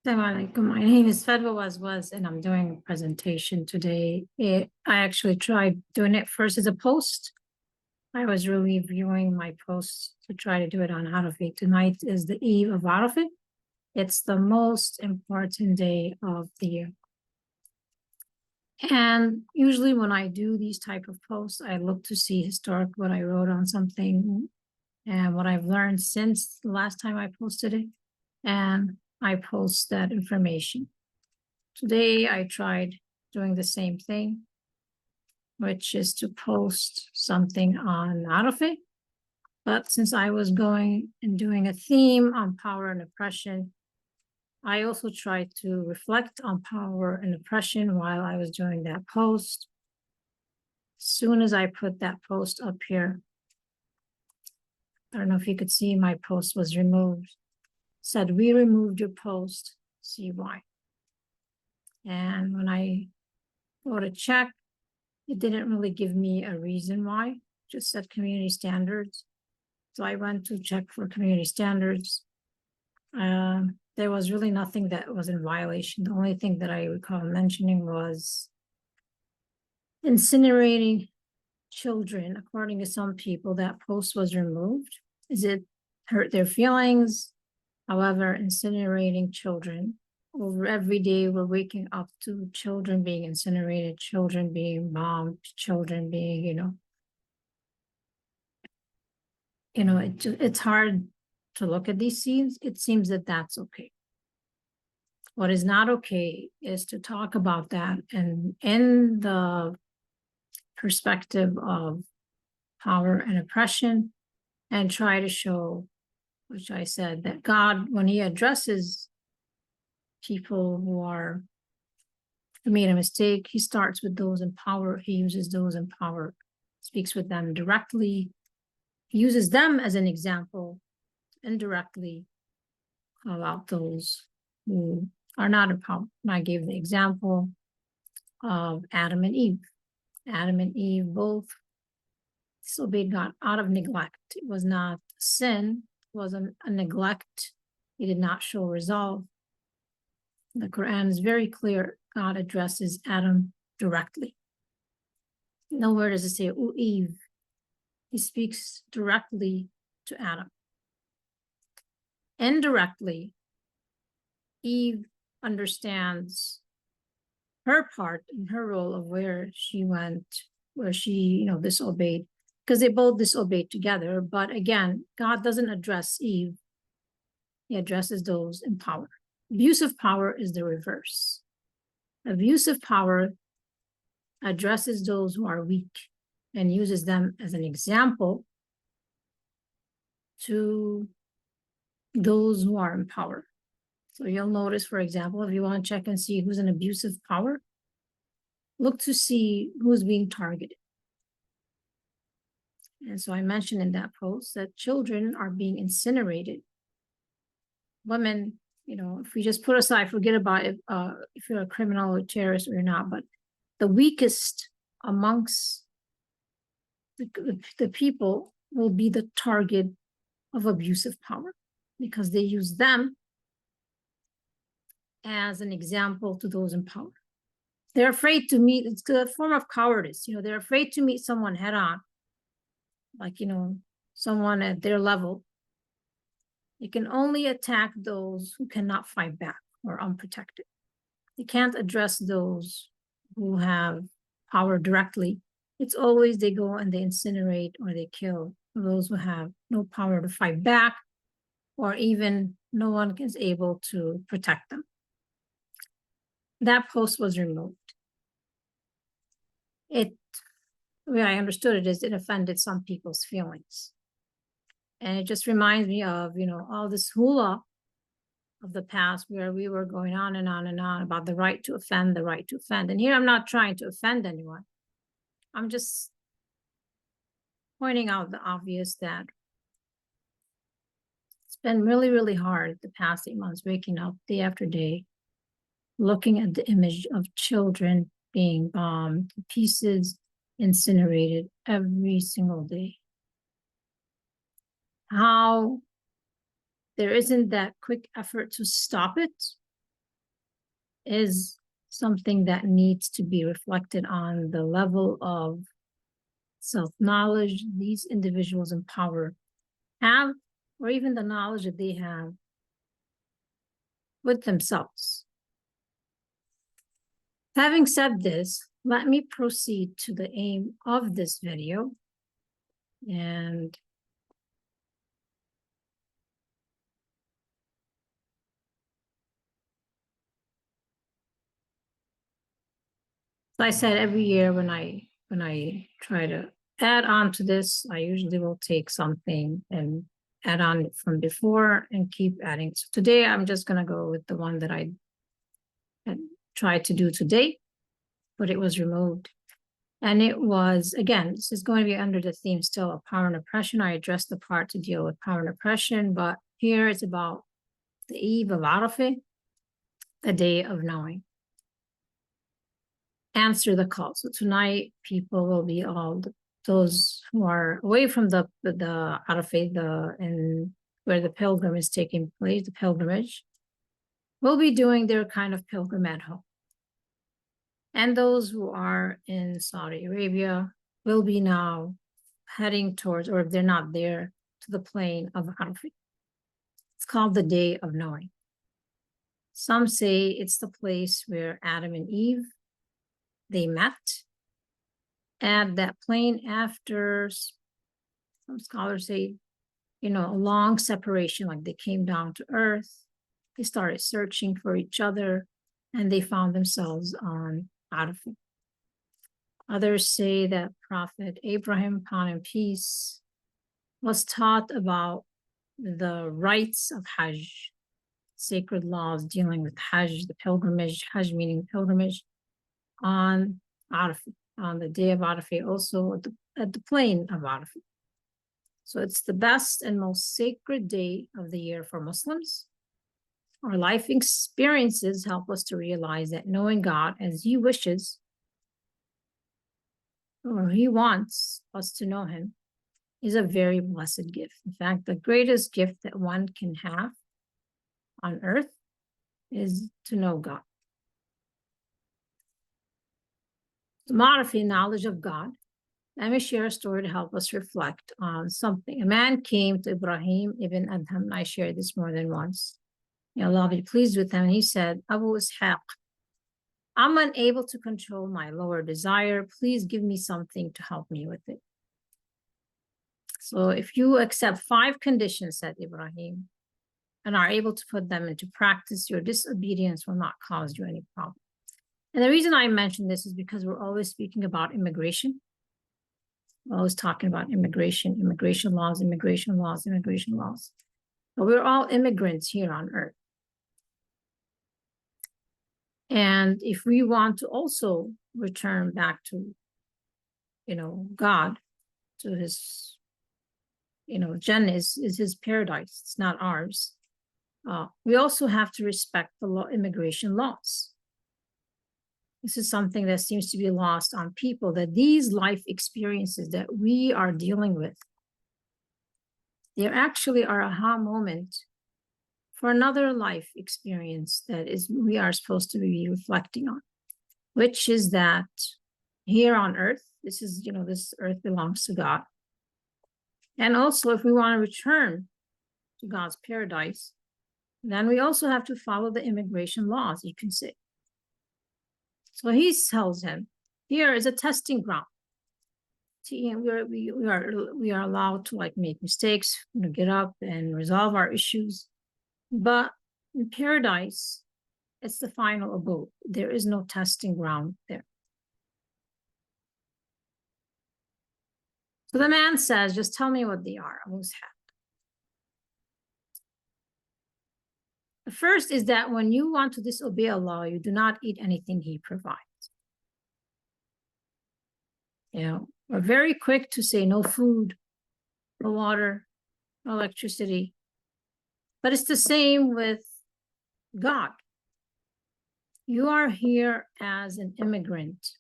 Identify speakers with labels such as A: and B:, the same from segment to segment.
A: Assalamu alaikum. My name is Fadwa Wazwaz, and I'm doing a presentation today. I actually tried doing it first as a post. I was reviewing my posts to try to do it on Arabic. Tonight is the eve of Arabic. It's the most important day of the year. And usually when I do these type of posts, I look to see historic what I wrote on something and what I've learned since the last time I posted it. And I post that information. Today, I tried doing the same thing, which is to post something on Arabic. But since I was going and doing a theme on power and oppression, I also tried to reflect on power and oppression while I was doing that post. As soon as I put that post up here, I don't know if you could see my post was removed. Said, we removed your post, see why. And when I go to check, it didn't really give me a reason why, just said community standards. So I went to check for community standards. There was really nothing that was in violation. The only thing that I recall mentioning was incinerating children. According to some people, that post was removed. Is it hurt their feelings? However, incinerating children, over every day we're waking up to children being incinerated, children being bombed, children being, it's hard to look at these scenes. It seems that that's okay. What is not okay is to talk about that and in the perspective of power and oppression and try to show, which I said, that God, when he addresses people who made a mistake, he starts with those in power. He uses those in power, speaks with them directly, he uses them as an example, indirectly about those who are not in power. And I gave the example of Adam and Eve. Adam and Eve both disobeyed God out of neglect. It was not sin, it was a neglect. He did not show resolve. The Quran is very clear. God addresses Adam directly. Nowhere does it say, "Oh, Eve." He speaks directly to Adam. Indirectly, Eve understands her part and her role of where she went, where she, disobeyed, because they both disobeyed together. But again, God doesn't address Eve. He addresses those in power. Abuse of power is the reverse. Abuse of power addresses those who are weak and uses them as an example to those who are in power. So you'll notice, for example, if you want to check and see who's in abusive power, look to see who's being targeted. And so I mentioned in that post that children are being incinerated. Women, if we just put aside, forget about if you're a criminal or terrorist or you're not, but the weakest amongst the people will be the target of abusive power because they use them as an example to those in power. They're afraid to meet, it's a form of cowardice. They're afraid to meet someone head on, like, someone at their level. They can only attack those who cannot fight back or unprotected. They can't address those who have power directly. It's always they go and they incinerate or they kill those who have no power to fight back, or even no one is able to protect them. That post was removed. The way I understood it is it offended some people's feelings. And it just reminds me of, all this hula of the past where we were going on and on and on about the right to offend, the right to offend. And here I'm not trying to offend anyone. I'm just pointing out the obvious that it's been really, really hard the past 8 months, waking up day after day, looking at the image of children being bombed to pieces, incinerated every single day. How there isn't that quick effort to stop it is something that needs to be reflected on the level of self-knowledge these individuals in power have, or even the knowledge that they have with themselves. Having said this, let me proceed to the aim of this video. And I said every year when I try to add on to this, I usually will take something and add on from before and keep adding. So today I'm just going to go with the one that I had tried to do today, but it was removed. And it was, again, this is going to be under the theme still of power and oppression. I addressed the part to deal with power and oppression, but here it's about the eve of Arafah, the day of knowing. Answer the call. So tonight, people will be all those who are away from the Arafah, and where the pilgrim is taking place, the pilgrimage, will be doing their kind of pilgrim at home. And those who are in Saudi Arabia will be now heading towards, or if they're not there, to the plain of Arafah. It's called the Day of Knowing. Some say it's the place where Adam and Eve, they met at that plain after, some scholars say, a long separation, like they came down to earth, they started searching for each other, and they found themselves on Arafah. Others say that Prophet Abraham, upon him peace, was taught about the rites of Hajj, sacred laws dealing with Hajj, the pilgrimage, Hajj meaning pilgrimage, on Arafah, on the day of Arafah, also at the plain of Arafah. So it's the best and most sacred day of the year for Muslims. Our life experiences help us to realize that knowing God as He wishes, or He wants us to know Him, is a very blessed gift. In fact, the greatest gift that one can have on earth is to know God. The Ma'arifah, knowledge of God. Let me share a story to help us reflect on something. A man came to Ibrahim ibn Adham. I shared this more than once. May Allah be pleased with him. And he said, Abu Ishaq, I'm unable to control my lower desire. Please give me something to help me with it. So if you accept 5 conditions, said Ibrahim, and are able to put them into practice, your disobedience will not cause you any problem. And the reason I mention this is because we're always speaking about immigration. We're always talking about immigration laws, immigration laws. But we're all immigrants here on earth. And if we want to also return back to, God, to His, Jannah is His paradise. It's not ours. We also have to respect the immigration laws. This is something that seems to be lost on people, that these life experiences that we are dealing with, they actually are aha moment for another life experience that we are supposed to be reflecting on, which is that here on earth, this earth belongs to God. And also, if we want to return to God's paradise, then we also have to follow the immigration laws, you can say. So he tells him, here is a testing ground. We are allowed to make mistakes, get up and resolve our issues. But in paradise, it's the final abode. There is no testing ground there. So the man says, just tell me what they are. The first is that when you want to disobey Allah, you do not eat anything He provides. We're very quick to say no food, no water, no electricity. But it's the same with God. You are here as an immigrant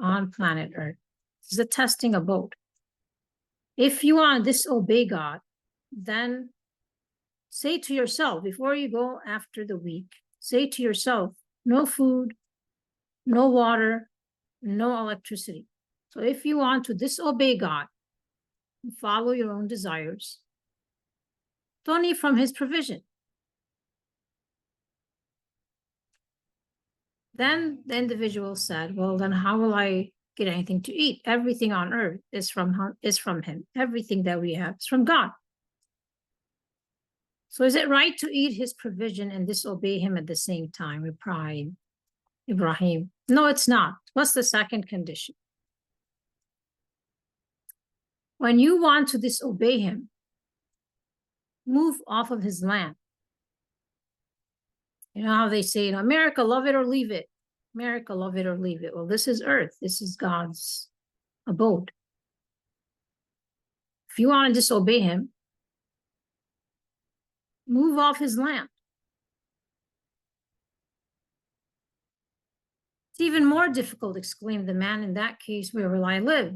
A: on planet Earth. This is a testing abode. If you want to disobey God, then say to yourself, before you go after the weak, say to yourself, no food, no water, no electricity. So if you want to disobey God and follow your own desires, don't eat from his provision. Then the individual said, well, then how will I get anything to eat? Everything on earth is from him. Everything that we have is from God. So is it right to eat his provision and disobey him at the same time? Replied Ibrahim, no, it's not. What's the second condition? When you want to disobey him, move off of his land. You know how they say, America, love it or leave it. America, love it or leave it. Well, this is earth. This is God's abode. If you want to disobey him, move off his land. It's even more difficult, exclaimed the man. In that case, where will I live?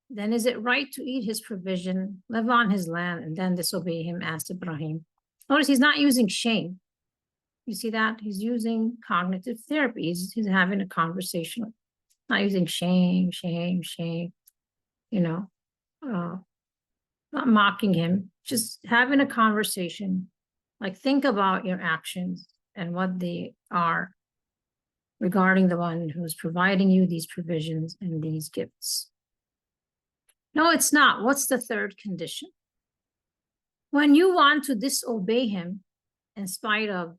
A: Then is it right to eat his provision, live on his land, and then disobey him? Asked Ibrahim. Notice he's not using shame. You see that? He's using cognitive therapy. He's having a conversation. Not using shame, not mocking him, just having a conversation. Like, think about your actions and what they are regarding the one who's providing you these provisions and these gifts. No, it's not. What's the third condition? When you want to disobey him in spite of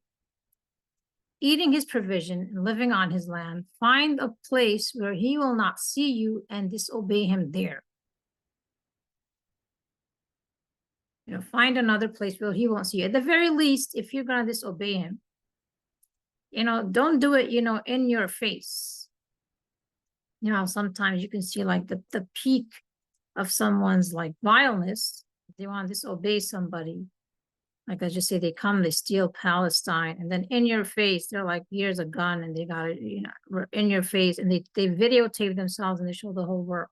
A: eating his provision and living on his land, find a place where he will not see you and disobey him there. Find another place where he won't see you. At the very least, if you're going to disobey him, don't do it, in your face. Sometimes you can see like the peak of someone's like vileness. If they want to disobey somebody, like I just say, they come, they steal Palestine, and then in your face, they're like, here's a gun, and they got it, in your face, and they videotape themselves and they show the whole world.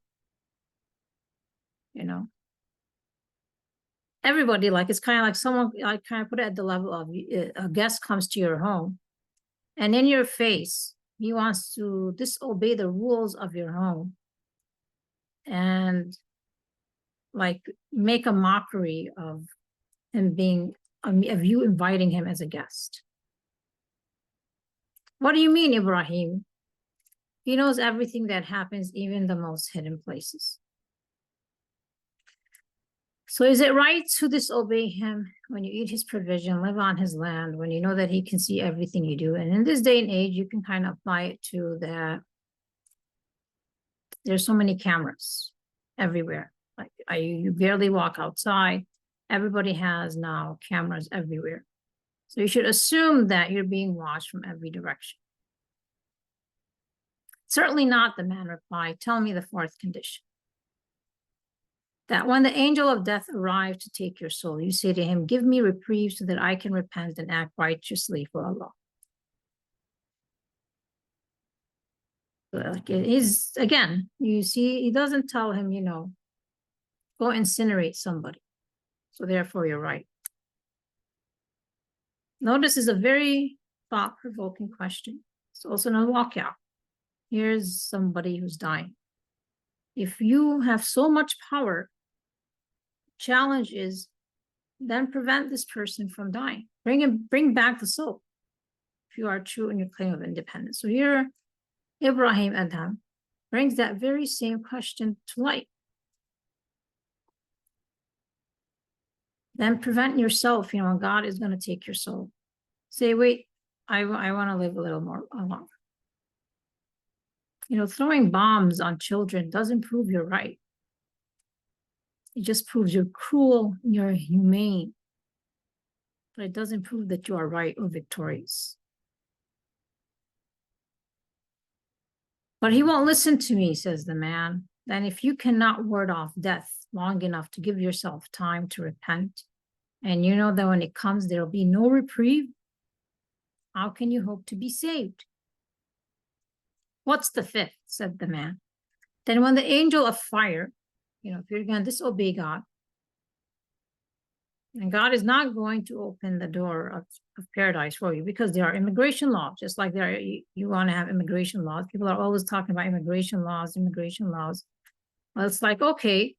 A: Everybody, like, it's kind of like someone, I kind of put it at the level of a guest comes to your home, and in your face, he wants to disobey the rules of your home and like make a mockery of him being, of you inviting him as a guest. What do you mean, Ibrahim? He knows everything that happens, even the most hidden places. So is it right to disobey him when you eat his provision, live on his land, when you know that he can see everything you do? And in this day and age, you can kind of apply it to that. There's so many cameras everywhere. Like you barely walk outside. Everybody has now cameras everywhere. So you should assume that you're being watched from every direction. Certainly not, the man replied. Tell me the fourth condition. That when the angel of death arrives to take your soul, you say to him, give me reprieve so that I can repent and act righteously for Allah. Like it is, again, you see, he doesn't tell him, go incinerate somebody. So therefore, you're right. Notice is a very thought-provoking question. It's also no walkout. Here's somebody who's dying. If you have so much power, challenge is then prevent this person from dying. Bring back the soul if you are true in your claim of independence. So here, Ibrahim Adham brings that very same question to light. Then prevent yourself, God is going to take your soul. Say, wait, I want to live a little more longer. Throwing bombs on children doesn't prove you're right. It just proves you're cruel, you're humane. But it doesn't prove that you are right or victorious. But he won't listen to me, says the man. Then if you cannot ward off death long enough to give yourself time to repent, and you know that when it comes, there will be no reprieve, how can you hope to be saved? What's the fifth, said the man. Then when the angel of fire, if you're going to disobey God, And God is not going to open the door of paradise for you because there are immigration laws, just like there are, you want to have immigration laws. People are always talking about immigration laws, immigration laws. Well, it's like, okay,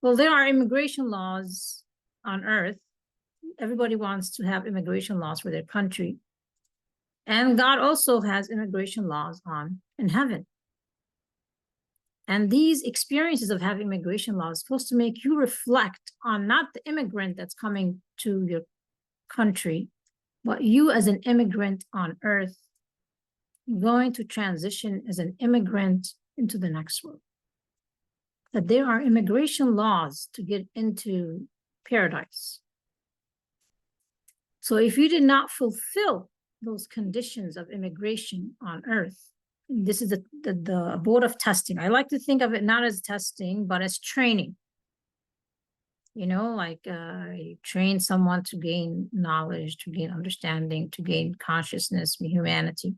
A: well, there are immigration laws on earth. Everybody wants to have immigration laws for their country. And God also has immigration laws in heaven. And these experiences of having immigration laws are supposed to make you reflect on not the immigrant that's coming to your country, but you as an immigrant on earth going to transition as an immigrant into the next world. That there are immigration laws to get into paradise. So if you did not fulfill those conditions of immigration on earth, this is the abode of testing. I like to think of it not as testing, but as training. You know, like you train someone to gain knowledge, to gain understanding, to gain consciousness, humanity.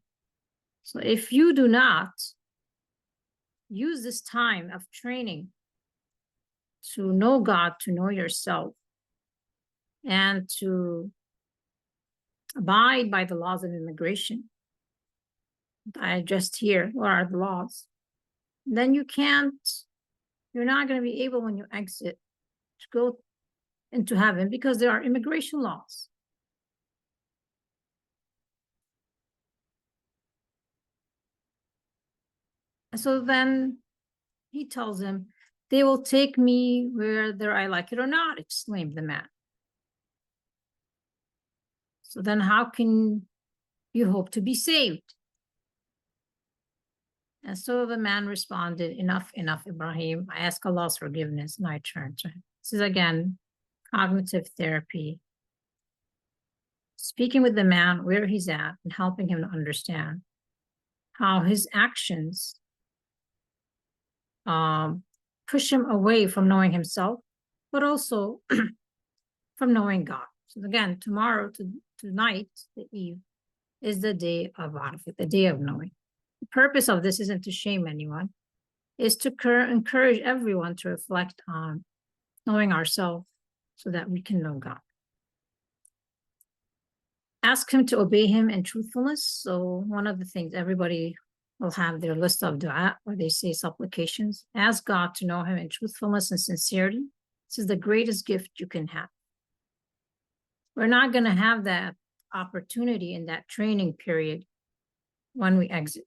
A: So if you do not use this time of training to know God, to know yourself, and to abide by the laws of immigration, I just here, what are the laws? Then you're not going to be able when you exit to go into heaven because there are immigration laws. And so then he tells him, they will take me whether I like it or not, exclaimed the man. So then how can you hope to be saved? And so the man responded, enough, enough, Ibrahim. I ask Allah's forgiveness and I turn to him. This is again, cognitive therapy. Speaking with the man where he's at and helping him to understand how his actions push him away from knowing himself, but also from knowing God. So again, tonight, the eve, is the day of Arafat, the day of knowing. The purpose of this isn't to shame anyone, is to encourage everyone to reflect on knowing ourselves so that we can know God. Ask him to obey him in truthfulness. So one of the things, everybody will have their list of dua, where they say supplications. Ask God to know him in truthfulness and sincerity. This is the greatest gift you can have. We're not going to have that opportunity in that training period when we exit.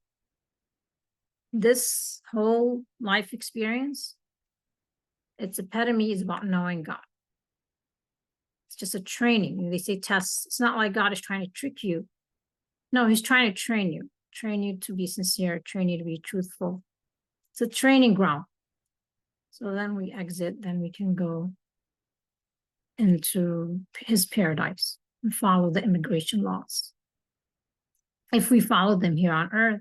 A: This whole life experience, its epitome is about knowing God. It's just a training. They say tests. It's not like God is trying to trick you. No, he's trying to train you to be sincere, train you to be truthful. It's a training ground. So then we exit, then we can go into his paradise and follow the immigration laws. If we follow them here on earth,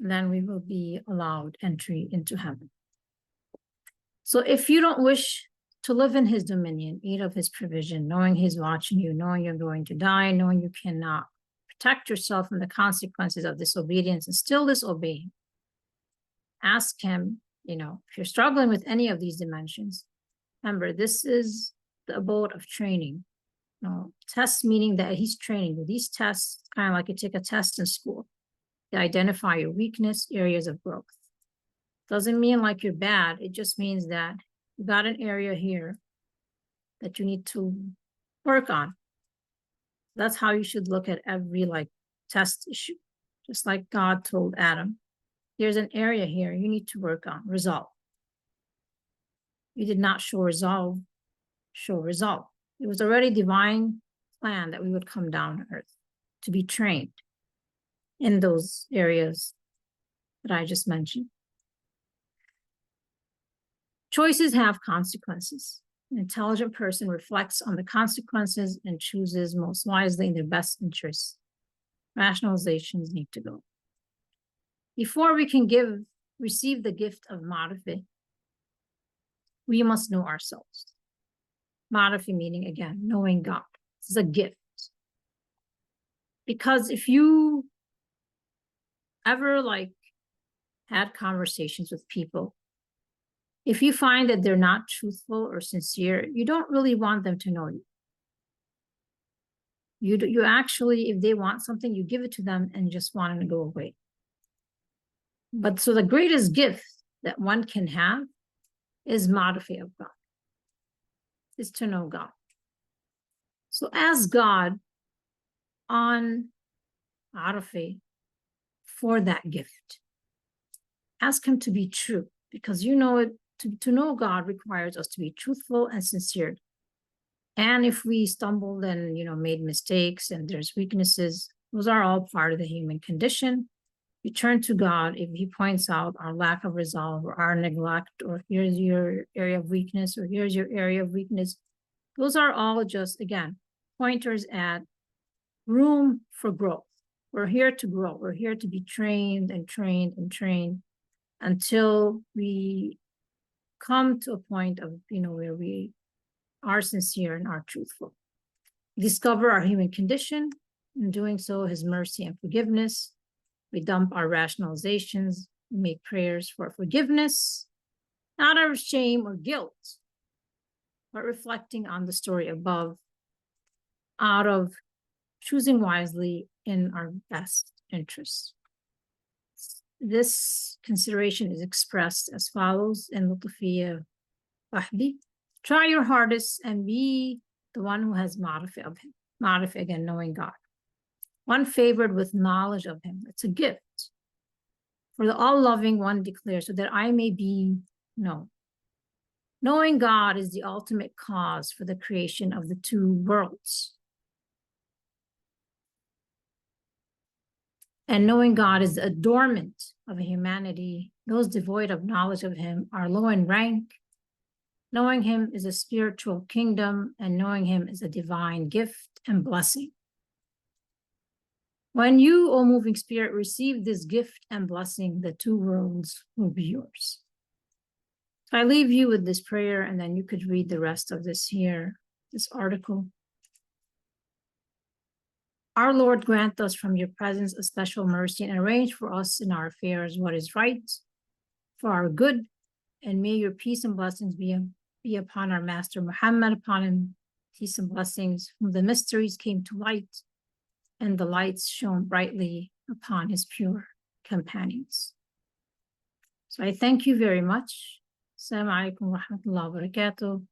A: then we will be allowed entry into heaven. So if you don't wish to live in his dominion, eat of his provision, knowing he's watching you, knowing you're going to die, knowing you cannot protect yourself from the consequences of disobedience and still disobey, ask him, if you're struggling with any of these dimensions, remember, this is the abode of training. Tests meaning that he's training you. These tests, kind of like you take a test in school. They identify your weakness, areas of growth. Doesn't mean like you're bad. It just means that you got an area here that you need to work on. That's how you should look at every test issue. Just like God told Adam, there's an area here you need to work on, resolve. You did not show resolve, show resolve. It was already divine plan that we would come down to earth to be trained in those areas that I just mentioned. Choices have consequences. An intelligent person reflects on the consequences and chooses most wisely in their best interests. Rationalizations need to go. Before we can receive the gift of ma'rifah, we must know ourselves. Ma'rifah meaning, again, knowing God. This is a gift. Because if you ever had conversations with people If you find that they're not truthful or sincere, you don't really want them to know you. You actually, if they want something, you give it to them and just want them to go away. But so the greatest gift that one can have is ma'rifah of God, is to know God. So ask God on ma'rifah for that gift. Ask him to be true, because you know it, to know God requires us to be truthful and sincere. And if we stumbled and, made mistakes and there's weaknesses, those are all part of the human condition. We turn to God if he points out our lack of resolve or our neglect, or here's your area of weakness, or here's your area of weakness. Those are all just, again, pointers at room for growth. We're here to grow. We're here to be trained and trained and trained until we come to a point of, where we are sincere and are truthful. Discover our human condition. In doing so, his mercy and forgiveness. We dump our rationalizations. We make prayers for forgiveness, not out of shame or guilt, but reflecting on the story above, out of choosing wisely in our best interests. This consideration is expressed as follows in Lutfiyya Wahbi. Try your hardest and be the one who has ma'rifah of him. Ma'rifah, again, knowing God. One favored with knowledge of him. It's a gift. For the all-loving one declares, so that I may be known. Knowing God is the ultimate cause for the creation of the two worlds. And knowing God is the adornment of humanity. Those devoid of knowledge of him are low in rank. Knowing him is a spiritual kingdom, and knowing him is a divine gift and blessing. When you, O moving spirit, receive this gift and blessing, the two worlds will be yours. So I leave you with this prayer, and then you could read the rest of this article. Our Lord, grant us from your presence a special mercy and arrange for us in our affairs what is right for our good, and may your peace and blessings be upon our Master Muhammad, upon him peace and blessings, whom the mysteries came to light, and the lights shone brightly upon his pure companions. So I thank you very much. Assalamu alaikum wa rahmatullahi wa barakatuh.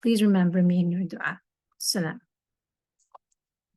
A: Please remember me in your dua. Salam.